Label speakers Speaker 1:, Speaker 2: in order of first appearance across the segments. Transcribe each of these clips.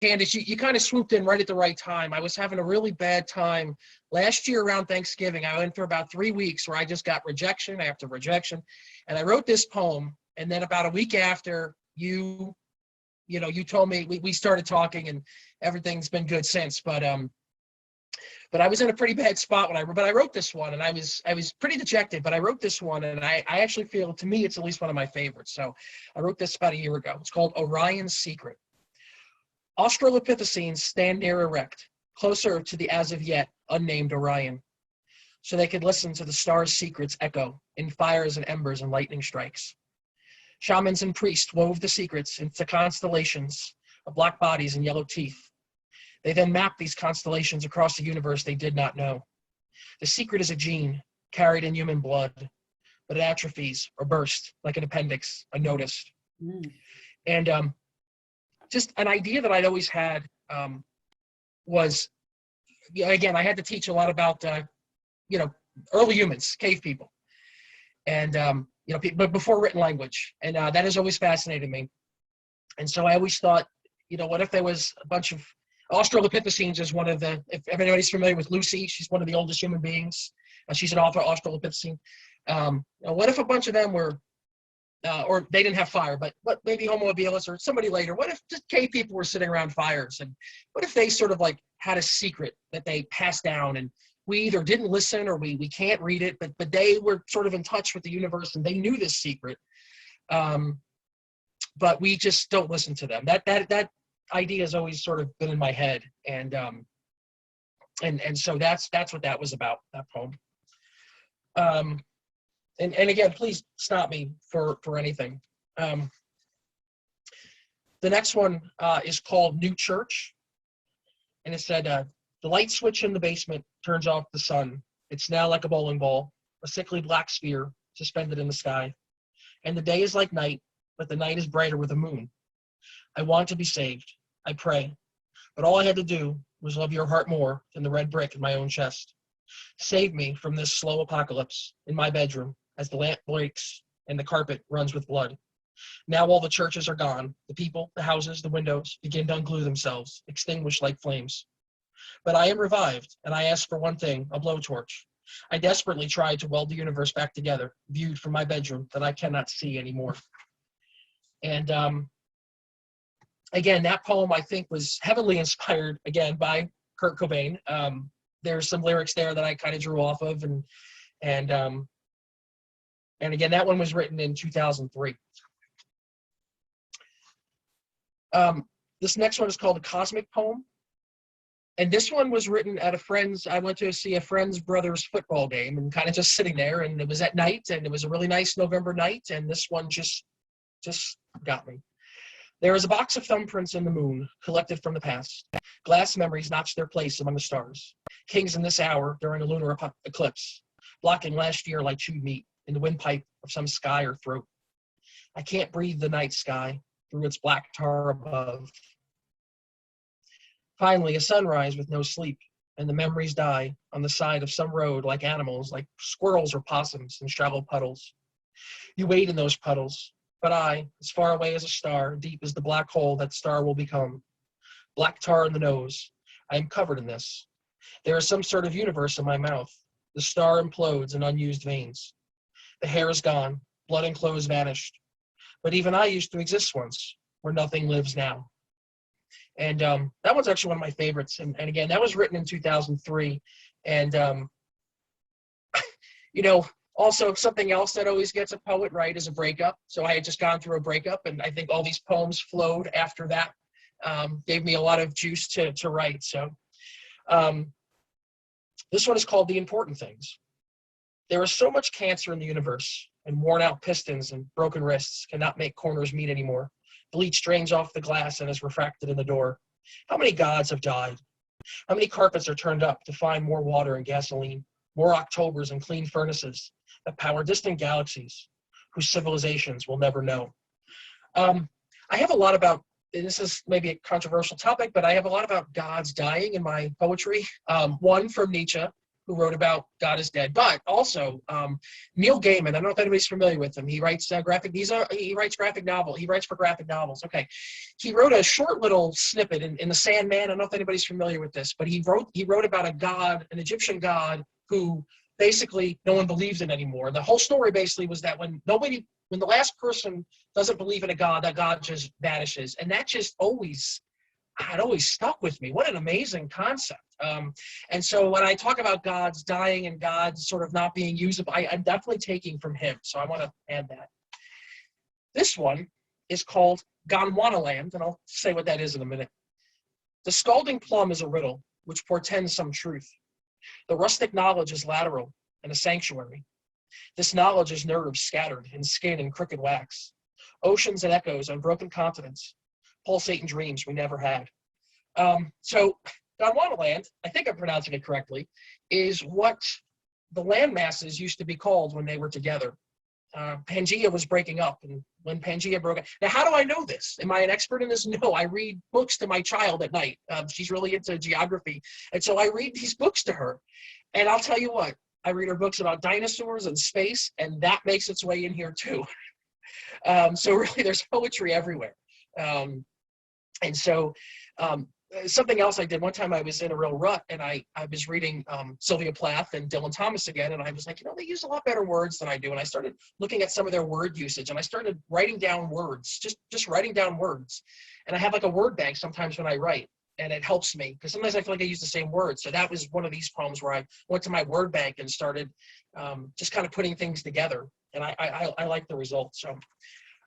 Speaker 1: Candace, you kind of swooped in right at the right time. I was having a really bad time last year around Thanksgiving. I went through about 3 weeks where I just got rejection after rejection. And I wrote this poem. And then about a week after, you told me, we started talking, and everything's been good since. But I was in a pretty bad spot but I wrote this one, and I was pretty dejected, but I wrote this one, and I actually feel, to me, it's at least one of my favorites. So I wrote this about a year ago. It's called Orion's Secret. Australopithecines stand near erect, closer to the as of yet unnamed Orion, so they could listen to the stars' secrets echo in fires and embers and lightning strikes. Shamans and priests wove the secrets into constellations of black bodies and yellow teeth. They then mapped these constellations across the universe they did not know. The secret is a gene carried in human blood, but it atrophies or bursts like an appendix unnoticed. And just an idea that I'd always had was, again, I had to teach a lot about, early humans, cave people, and, but before written language. And that has always fascinated me. And so I always thought, what if there was a bunch of Australopithecines is one of the, if anybody's familiar with Lucy, she's one of the oldest human beings. She's an Australopithecine. What if a bunch of them were, or they didn't have fire, but maybe Homo habilis or somebody later, what if just cave people were sitting around fires? And what if they sort of like had a secret that they passed down, and we either didn't listen or we can't read it, but they were sort of in touch with the universe and they knew this secret. But we just don't listen to them. That idea has always sort of been in my head. And so that's what that was about, that poem. And again, please stop me for anything. The next one is called New Church. And it said, the light switch in the basement turns off the sun. It's now like a bowling ball, a sickly black sphere suspended in the sky. And the day is like night, but the night is brighter with a moon. I want to be saved. I pray. But all I had to do was love your heart more than the red brick in my own chest. Save me from this slow apocalypse in my bedroom as the lamp breaks and the carpet runs with blood. Now all the churches are gone. The people, the houses, the windows begin to unglue themselves, extinguished like flames. But I am revived, and I ask for one thing, a blowtorch. I desperately tried to weld the universe back together, viewed from my bedroom that I cannot see anymore. And again, that poem, I think, was heavily inspired, again, by Kurt Cobain. There's some lyrics there that I kind of drew off of, and again, that one was written in 2003. This next one is called A Cosmic Poem. And this one was written at I went to see a friend's brother's football game, and kind of just sitting there, and it was at night, and it was a really nice November night, and this one just got me. There is a box of thumbprints in the moon, collected from the past. Glass memories notch their place among the stars. Kings in this hour during a lunar eclipse, blocking last year like chewed meat in the windpipe of some sky or throat. I can't breathe the night sky through its black tar above. Finally, a sunrise with no sleep, and the memories die on the side of some road like animals, like squirrels or possums in shallow puddles. You wade in those puddles, but I, as far away as a star, deep as the black hole that star will become. Black tar in the nose. I am covered in this. There is some sort of universe in my mouth. The star implodes in unused veins. The hair is gone, blood and clothes vanished. But even I used to exist once, where nothing lives now. And that one's actually one of my favorites. And again, that was written in 2003. And, also something else that always gets a poet right is a breakup. So I had just gone through a breakup, and I think all these poems flowed after that. Gave me a lot of juice to write. So this one is called The Important Things. There is so much cancer in the universe, and worn out pistons and broken wrists cannot make corners meet anymore. Bleach drains off the glass and is refracted in the door. How many gods have died? How many carpets are turned up to find more water and gasoline, more Octobers and clean furnaces that power distant galaxies whose civilizations will never know? I have a lot about, this is maybe a controversial topic, but I have a lot about gods dying in my poetry. One from Nietzsche, who wrote about God is Dead, but also Neil Gaiman. I don't know if anybody's familiar with him. He writes he writes graphic novel. He writes for graphic novels. Okay, he wrote a short little snippet in The Sandman. I don't know if anybody's familiar with this, but he wrote about a god, an Egyptian god, who basically no one believes in anymore. The whole story basically was that when the last person doesn't believe in a god, that god just vanishes, and that just always stuck with me. What an amazing concept. And so when I talk about gods dying and gods sort of not being usable, I'm definitely taking from him. So I want to add that. This one is called Gondwanaland, and I'll say what that is in a minute. The scalding plum is a riddle, which portends some truth. The rustic knowledge is lateral and a sanctuary. This knowledge is nerves scattered in skin and crooked wax. Oceans and echoes on broken continents, pulsating dreams we never had. So Gondwanaland, I think I'm pronouncing it correctly, is what the land masses used to be called when they were together. Pangea was breaking up, and when Pangea broke up. Now, how do I know this? Am I an expert in this? No, I read books to my child at night. She's really into geography, and so I read these books to her. And I'll tell you what, I read her books about dinosaurs and space, and that makes its way in here too. So really, there's poetry everywhere. And so something else I did one time, I was in a real rut, and I was reading Sylvia Plath and Dylan Thomas again, and I was like, they use a lot better words than I do. And I started looking at some of their word usage, and I started writing down words, just writing down words. And I have like a word bank sometimes when I write, and it helps me because sometimes I feel like I use the same words. So that was one of these poems where I went to my word bank and started just kind of putting things together, and I like the results. So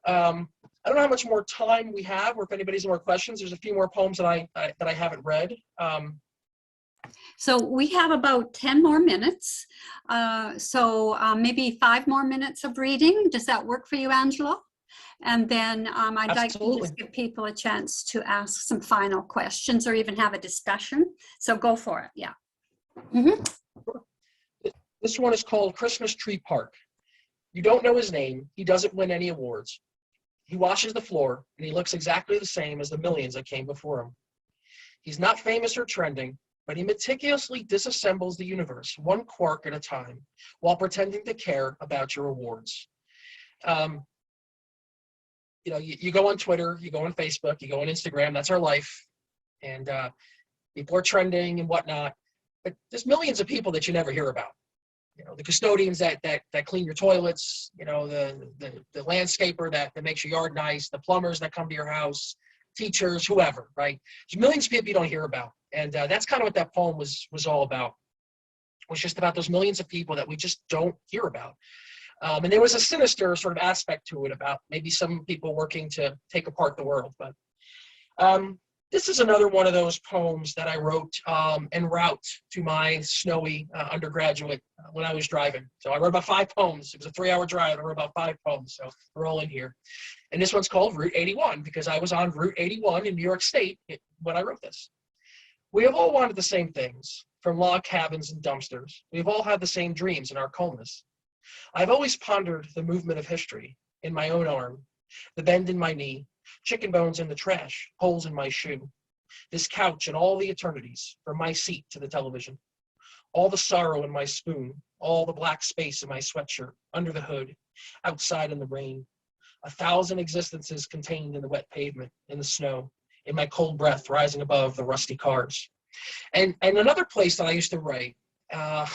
Speaker 1: I don't know how much more time we have, or if anybody has more questions. There's a few more poems that I haven't read.
Speaker 2: So we have about 10 more minutes. Maybe 5 more minutes of reading. Does that work for you, Angelo? And then I'd like to just give people a chance to ask some final questions or even have a discussion. So go for it. Yeah. Mm-hmm.
Speaker 1: This one is called Christmas Tree Park. You don't know his name. He doesn't win any awards. He washes the floor, and he looks exactly the same as the millions that came before him. He's not famous or trending, but he meticulously disassembles the universe, one quark at a time, while pretending to care about your awards. You go on Twitter, you go on Facebook, you go on Instagram, that's our life. And people are trending and whatnot. But there's millions of people that you never hear about. The custodians that clean your toilets, the landscaper that makes your yard nice, the plumbers that come to your house, teachers, whoever, right? There's millions of people you don't hear about. And that's kind of what that poem was all about. It was just about those millions of people that we just don't hear about. And there was a sinister sort of aspect to it about maybe some people working to take apart the world. But this is another one of those poems that I wrote en route to my snowy undergraduate when I was driving. So I wrote about 5 poems. It was a 3-hour drive. I wrote about 5 poems. So we're all in here. And this one's called Route 81 because I was on Route 81 in New York State when I wrote this. We have all wanted the same things, from log cabins and dumpsters. We've all had the same dreams in our coldness. I've always pondered the movement of history in my own arm, the bend in my knee, chicken bones in the trash, holes in my shoe, this couch and all the eternities, from my seat to the television, all the sorrow in my spoon, all the black space in my sweatshirt, under the hood, outside in the rain, 1,000 existences contained in the wet pavement, in the snow, in my cold breath rising above the rusty cars. And another place that I used to write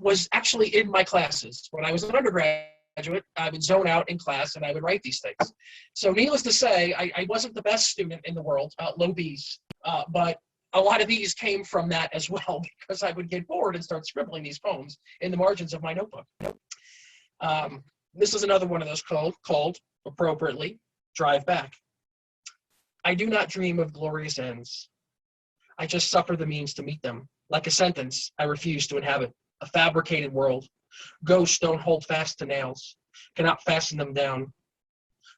Speaker 1: was actually in my classes. When I was an undergraduate, I would zone out in class and I would write these things. So needless to say, I wasn't the best student in the world, low B's, but a lot of these came from that as well because I would get bored and start scribbling these poems in the margins of my notebook. This is another one of those called appropriately, Drive Back. I do not dream of glorious ends. I just suffer the means to meet them. Like a sentence, I refuse to inhabit a fabricated world. Ghosts don't hold fast to nails, cannot fasten them down.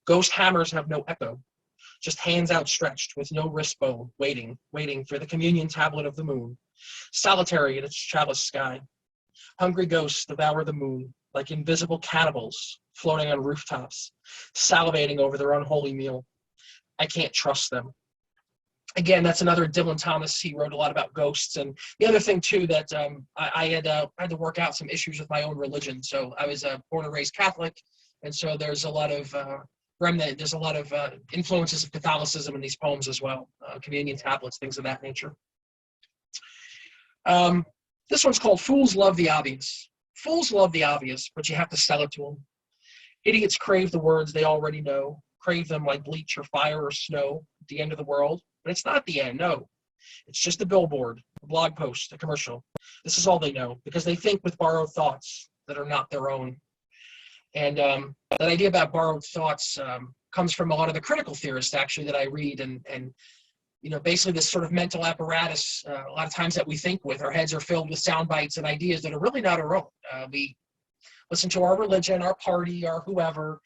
Speaker 1: Ghost hammers have no echo, just hands outstretched with no wrist bone, waiting for the communion tablet of the moon, solitary in its chalice sky. Hungry ghosts devour the moon like invisible cannibals floating on rooftops, salivating over their unholy meal. I can't trust them. Again, that's another Dylan Thomas. He wrote a lot about ghosts. And the other thing too that I had to work out some issues with my own religion. So I was born and raised Catholic, and so there's a lot of remnant. There's a lot of influences of Catholicism in these poems as well. Communion tablets, things of that nature. This one's called "Fools Love the Obvious." Fools love the obvious, but you have to sell it to them. Idiots crave the words they already know, crave them like bleach or fire or snow at the end of the world. But it's not the end, no. It's just a billboard, a blog post, a commercial. This is all they know because they think with borrowed thoughts that are not their own. And that idea about borrowed thoughts comes from a lot of the critical theorists, actually, that I read. And basically this sort of mental apparatus, a lot of times that we think with, our heads are filled with sound bites and ideas that are really not our own. We listen to our religion, our party, our whoever,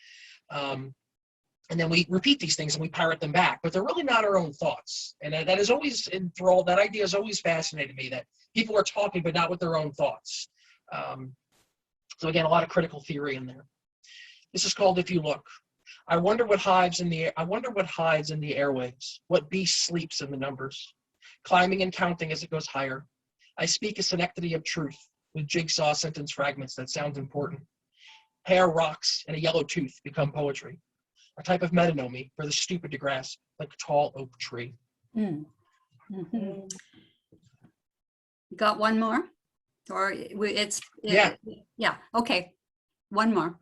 Speaker 1: and then we repeat these things and we parrot them back, but they're really not our own thoughts. And that is always, that idea has always fascinated me, that people are talking, but not with their own thoughts. So again, a lot of critical theory in there. This is called "If You Look." I wonder what hides in the airwaves. What beast sleeps in the numbers, climbing and counting as it goes higher. I speak a synecdoche of truth with jigsaw sentence fragments that sound important. Hair, rocks, and a yellow tooth become poetry. A type of metonymy for the stupid to grasp, like a tall oak tree.
Speaker 2: Mm. Mm-hmm. Got one more? Or it's...
Speaker 1: Yeah.
Speaker 2: Yeah, okay. One more.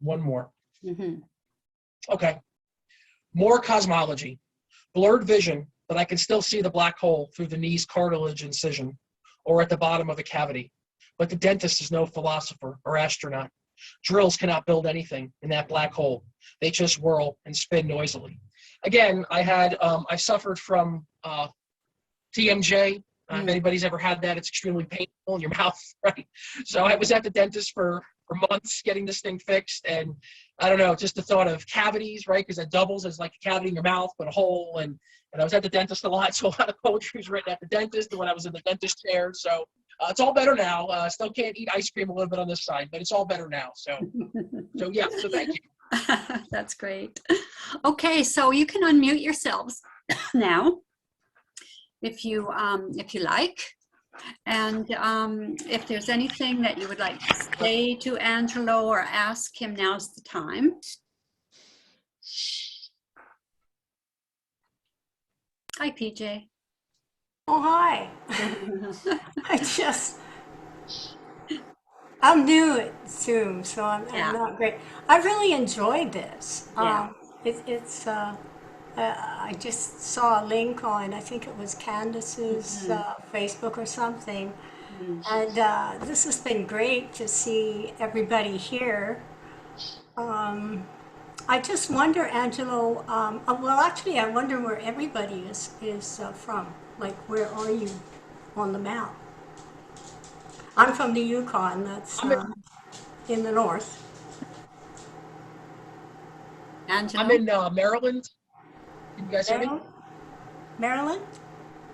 Speaker 1: One more.
Speaker 2: Mm-hmm.
Speaker 1: Okay. More cosmology. Blurred vision, but I can still see the black hole through the knee's cartilage incision, or at the bottom of a cavity. But the dentist is no philosopher or astronaut. Drills cannot build anything in that black hole. They just whirl and spin noisily. Again, I suffered from TMJ. If anybody's ever had that, it's extremely painful in your mouth, right? So I was at the dentist for months getting this thing fixed, and I don't know, just the thought of cavities, right? Because it doubles as like a cavity in your mouth, but a hole. And I was at the dentist a lot, so a lot of poetry was written at the dentist and when I was in the dentist chair. So it's all better now. Still can't eat ice cream a little bit on this side, but it's all better now. So yeah, so thank you.
Speaker 2: That's great. Okay, so you can unmute yourselves now if you like. And if there's anything that you would like to say to Angelo or ask him, now's the time. Hi, PJ.
Speaker 3: Oh, hi. I'm new at Zoom, so I'm not great. I really enjoyed this.
Speaker 2: Yeah.
Speaker 3: I just saw a link on, I think it was Candace's Facebook or something. And this has been great to see everybody here. I just wonder, Angelo, well, actually, I wonder where everybody is from. Like, where are you on the map? I'm from the Yukon, that's in the north.
Speaker 2: Angelo?
Speaker 1: I'm in Maryland. Can you guys hear me?
Speaker 3: Maryland?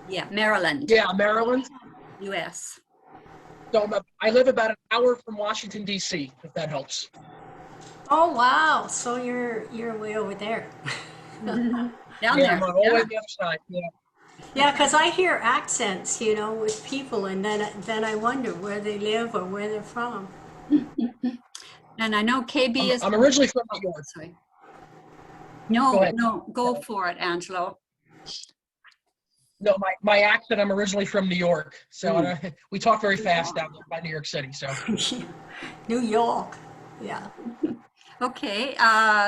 Speaker 2: Yeah, Maryland.
Speaker 1: Yeah, Maryland.
Speaker 2: U.S.
Speaker 1: So I live about an hour from Washington, D.C., if that helps.
Speaker 3: Oh, wow. So you're way over there.
Speaker 2: Down there.
Speaker 1: I'm all the way on the other side. Yeah.
Speaker 3: Yeah, because I hear accents, with people, and then I wonder where they live or where they're from.
Speaker 2: And I know KB is...
Speaker 1: I'm originally from New York.
Speaker 2: Sorry.
Speaker 1: Go
Speaker 2: No, go for it, Angelo.
Speaker 1: No, my accent, I'm originally from New York. So we talk very fast down there by New York City. So
Speaker 3: New York. Yeah.
Speaker 2: Okay,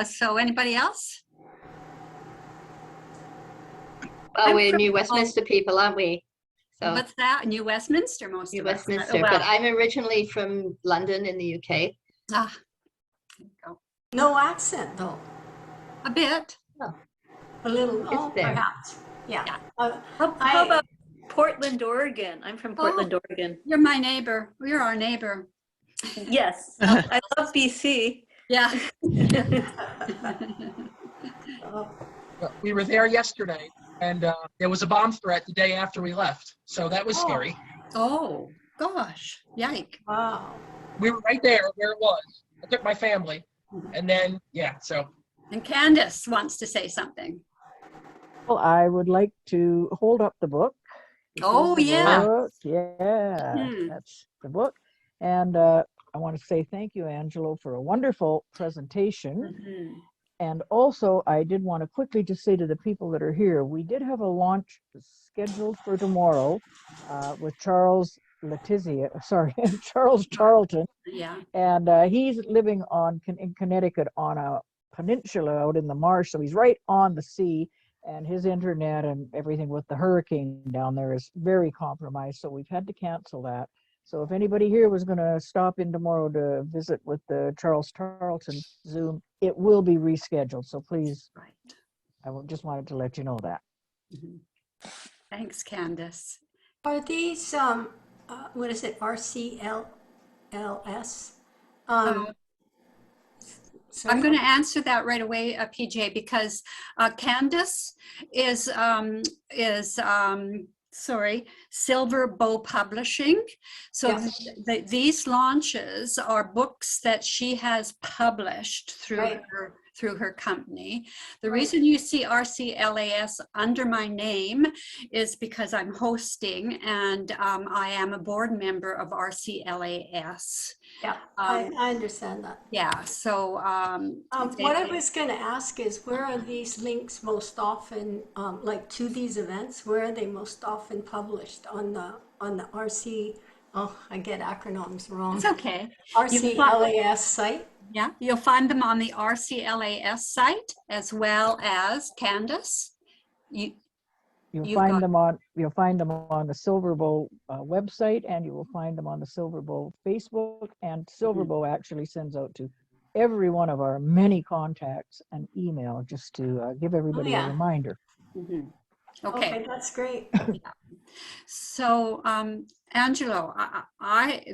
Speaker 2: so anybody else?
Speaker 4: Well, we're New Westminster people, aren't we? So
Speaker 2: What's that? New Westminster, most
Speaker 4: New
Speaker 2: of us.
Speaker 4: Westminster,
Speaker 2: Well,
Speaker 4: but I'm originally from London in the UK.
Speaker 2: there you go.
Speaker 3: No accent, though.
Speaker 2: A bit.
Speaker 3: A little,
Speaker 4: there.
Speaker 3: perhaps. Yeah.
Speaker 5: How about Portland, Oregon? I'm from Portland, Oregon.
Speaker 2: You're my neighbor. You're our neighbor.
Speaker 5: Yes, I love BC.
Speaker 2: Yeah.
Speaker 1: we were there yesterday, and there was a bomb threat the day after we left. So that was scary.
Speaker 2: Oh, gosh. Yike.
Speaker 3: Wow.
Speaker 1: We were right there where it was. I took my family. And then, so.
Speaker 2: And Candace wants to say something.
Speaker 6: Well, I would like to hold up the book. This
Speaker 2: Oh,
Speaker 6: is the
Speaker 2: yeah.
Speaker 6: book. Yeah,
Speaker 2: Mhm.
Speaker 6: that's the book. And I want to say thank you, Angelo, for a wonderful presentation.
Speaker 2: Mhm.
Speaker 6: And also, I did want to quickly just say to the people that are here, we did have a launch scheduled for tomorrow with Charles Letizia, sorry, Charles Charlton.
Speaker 2: Yeah.
Speaker 6: And he's living in Connecticut on a peninsula out in the marsh. So he's right on the sea, and his internet and everything with the hurricane down there is very compromised. So we've had to cancel that. So if anybody here was going to stop in tomorrow to visit with the Charles Charlton Zoom, it will be rescheduled. So please,
Speaker 2: Right.
Speaker 6: just wanted to let you know that.
Speaker 2: Mhm. Thanks, Candace.
Speaker 3: Are these, what is it, RCLLS?
Speaker 2: I'm
Speaker 3: Sorry?
Speaker 2: going to answer that right away, PJ, because Candace is Silver Bow Publishing. So
Speaker 3: Yes.
Speaker 2: these launches are books that she has published through
Speaker 3: Right.
Speaker 2: her company. The
Speaker 3: Right.
Speaker 2: reason you see RCLAS under my name is because I'm hosting, and I am a board member of RCLAS.
Speaker 3: Yeah, I understand that.
Speaker 2: Yeah, so
Speaker 3: What I was going to ask is, where are these links most often, like to these events? Where are they most often published on the RC? Oh, I get acronyms wrong.
Speaker 2: it's okay.
Speaker 3: RCLAS site.
Speaker 2: Yeah, you'll find them on the RCLAS site as well as Candace.
Speaker 6: You'll
Speaker 2: You
Speaker 6: find
Speaker 2: got-
Speaker 6: them on the Silver Bow website, and you will find them on the Silver Bow Facebook. And Silver Bow actually sends out to every one of our many contacts an email just to give everybody a reminder.
Speaker 2: Mhm.
Speaker 3: Okay,
Speaker 2: Okay,
Speaker 3: that's great.
Speaker 2: so Angelo,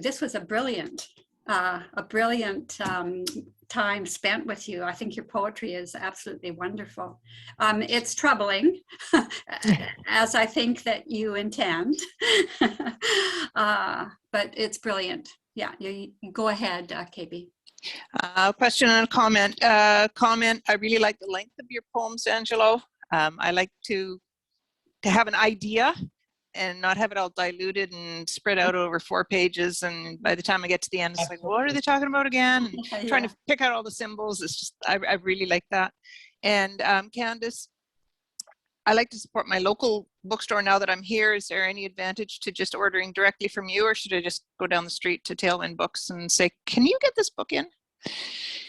Speaker 2: this was a brilliant time spent with you. I think your poetry is absolutely wonderful. It's troubling, as I think that you intend, but it's brilliant. Yeah, you go ahead, KB.
Speaker 7: Question and a comment. Comment, I really like the length of your poems, Angelo. I like to have an idea and not have it all diluted and spread out over 4 pages. And by the time I get to the end, it's like, what are they talking about again? And trying to pick out all the symbols. It's just, I really like that. And Candace, I like to support my local bookstore now that I'm here. Is there any advantage to just ordering directly from you, or should I just go down the street to Tailwind Books and say, can you get this book in?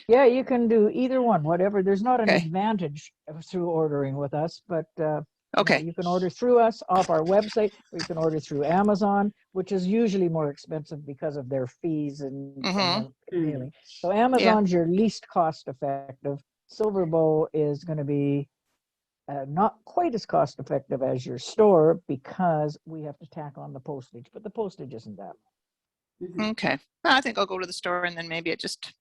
Speaker 6: Yeah, you can do either one, whatever. There's not an advantage through ordering with us, but you can order through us off our website, or you can order through Amazon, which is usually more expensive because of their fees and mailing. So Amazon's your least cost effective. Silver Bow is going to be not quite as cost effective as your store because we have to tack on the postage, but the postage isn't that.
Speaker 7: Okay, I think I'll go to the store, and then maybe it just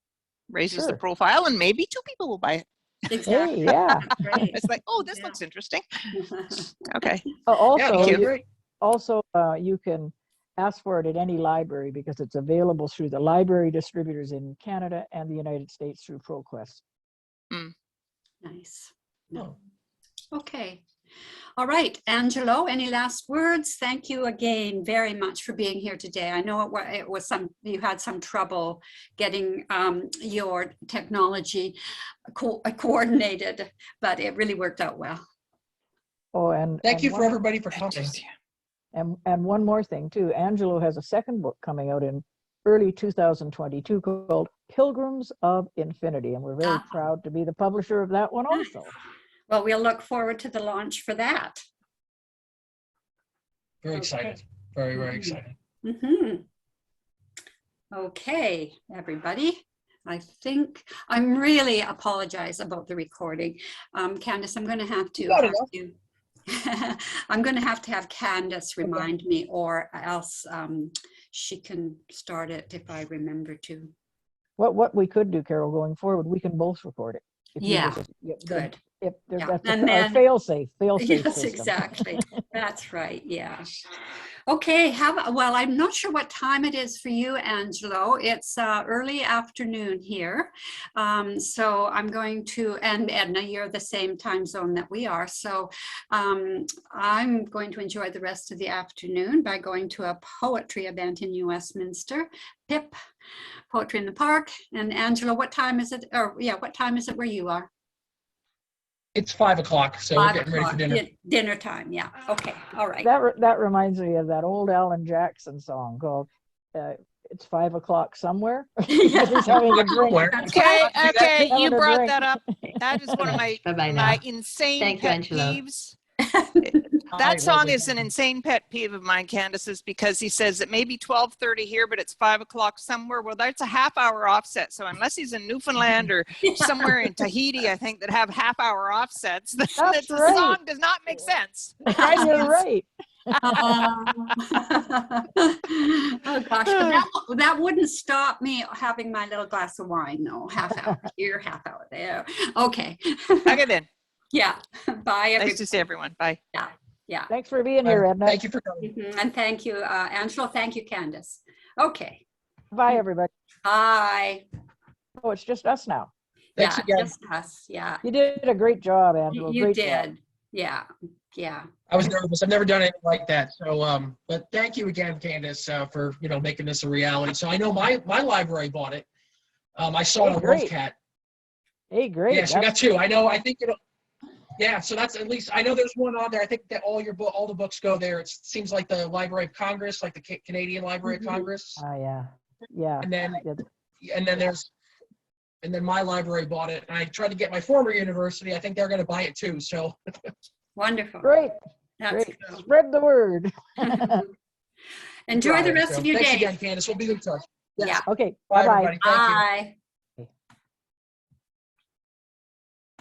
Speaker 7: raises the profile, and maybe 2 people will buy it.
Speaker 2: Exactly.
Speaker 6: Hey, yeah.
Speaker 7: It's like, oh, this looks interesting. Okay.
Speaker 6: Also, you can ask for it at any library because it's available through the library distributors in Canada and the United States through ProQuest.
Speaker 2: Nice. No. Okay. All right, Angelo, any last words? Thank you again very much for being here today. I know it was you had some trouble getting your technology coordinated, but it really worked out well.
Speaker 6: Oh, and
Speaker 1: thank you for everybody for coming.
Speaker 6: And one more thing too, Angelo has a second book coming out in early 2022 called Pilgrims of Infinity, and we're very proud to be the publisher of that one also.
Speaker 2: Well, we'll look forward to the launch for that.
Speaker 1: Very excited. Very, very excited.
Speaker 2: Okay, everybody. I think I'm really apologize about the recording. Candace, I'm going to have to I'm going to have Candace remind me, or else she can start it if I remember to.
Speaker 6: What we could do, Carol, going forward, we can both record it.
Speaker 2: Good.
Speaker 6: If that's our fail-safe
Speaker 2: yes,
Speaker 6: system.
Speaker 2: Exactly. That's right. Yeah. Okay, well, I'm not sure what time it is for you, Angelo. It's early afternoon here. So I'm going to, and Edna, you're the same time zone that we are. So I'm going to enjoy the rest of the afternoon by going to a poetry event in New Westminster, PIP, Poetry in the Park. And Angelo, what time is it? Or yeah, what time is it where you are?
Speaker 1: It's 5 o'clock, so we're getting ready for dinner.
Speaker 2: Dinner time, yeah. Okay, all right.
Speaker 6: That reminds me of that old Alan Jackson song called "It's 5 o'clock somewhere." He's having a drink.
Speaker 7: Okay, you brought that up. That is one of my
Speaker 4: Bye-bye
Speaker 7: insane
Speaker 4: Thank you,
Speaker 7: pet
Speaker 4: Angelo.
Speaker 7: peeves. That song is an insane pet peeve of mine, Candace's, because he says it may be 12:30 here, but it's 5 o'clock somewhere. Well, that's a half-hour offset. So unless he's in Newfoundland or somewhere in Tahiti, I think, that have half-hour offsets, the song does not make sense.
Speaker 6: You're right.
Speaker 2: Oh gosh, but that wouldn't stop me having my little glass of wine. No, half hour here, half hour there. Okay.
Speaker 7: Okay then.
Speaker 2: Yeah. Bye, everybody.
Speaker 7: Nice to see everyone. Bye.
Speaker 2: Yeah.
Speaker 6: Thanks for being here, Edna.
Speaker 1: Thank you for coming.
Speaker 2: And thank you, Angelo. Thank you, Candace. Okay.
Speaker 6: Bye, everybody.
Speaker 2: Bye.
Speaker 6: Oh, it's just us now.
Speaker 1: Thanks again.
Speaker 2: Just us. Yeah.
Speaker 6: You did a great job, Angelo.
Speaker 2: You
Speaker 6: Great
Speaker 2: did.
Speaker 6: job.
Speaker 2: Yeah.
Speaker 1: I was nervous. I've never done anything like that. So, but thank you again, Candace, for making this a reality. So I know my library bought it. I saw a wolf cat.
Speaker 6: Hey, great.
Speaker 1: Yes, you got two. I know. I think yeah. So that's at least I know there's one on there. I think that all the books go there. It seems like the Library of Congress, like the Canadian Library of Congress.
Speaker 6: Oh yeah.
Speaker 1: And then my library bought it. And I tried to get my former university. I think they're going to buy it too. So.
Speaker 2: Wonderful.
Speaker 6: Great.
Speaker 2: That's
Speaker 6: Great. Spread the word.
Speaker 2: Enjoy the rest of your
Speaker 1: Thanks
Speaker 2: day.
Speaker 1: again, Candace. We'll be in touch. Yes.
Speaker 2: Yeah.
Speaker 6: Okay.
Speaker 1: Bye,
Speaker 6: Bye-bye.
Speaker 1: everybody. Thank you.
Speaker 2: Bye.